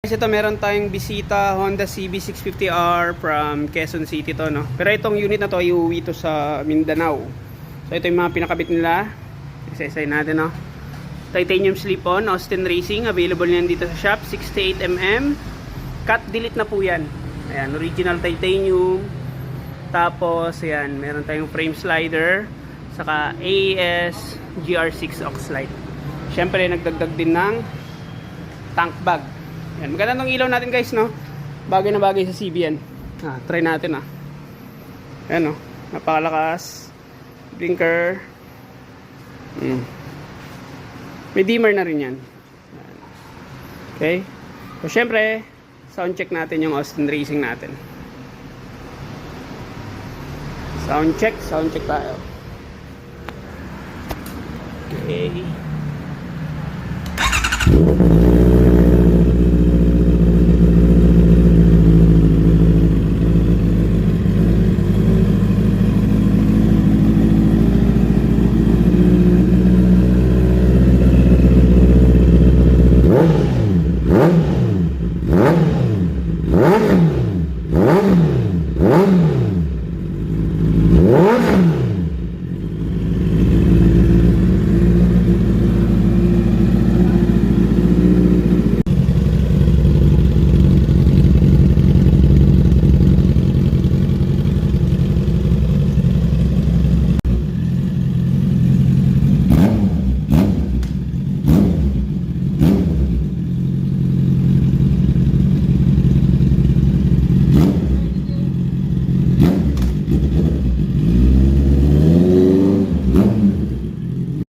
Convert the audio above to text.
Ito meron tayong bisita, Honda CB650R from Quezon City to, no? Pero itong unit na to ay uuwi to sa Mindanao. So ito yung mga pinakabit nila. Isa-isay natin, no? Titanium slip-on, Austin Racing. Available yan dito sa shop. 68mm. Cut delete na po yan. Ayan, original titanium. Tapos, ayan, meron tayong frame slider. Saka AES GR6 Oxlite. Siyempre, nagdagdag din ng tank bag. Ayan, maganda tong ilaw natin guys, no? Bagay na bagay sa CB yan. Try natin, Ayan, no? Napakalakas. Blinker. May dimmer na rin yan. Okay. So, syempre, sound check natin yung Austin Racing natin. Sound check tayo. Okay.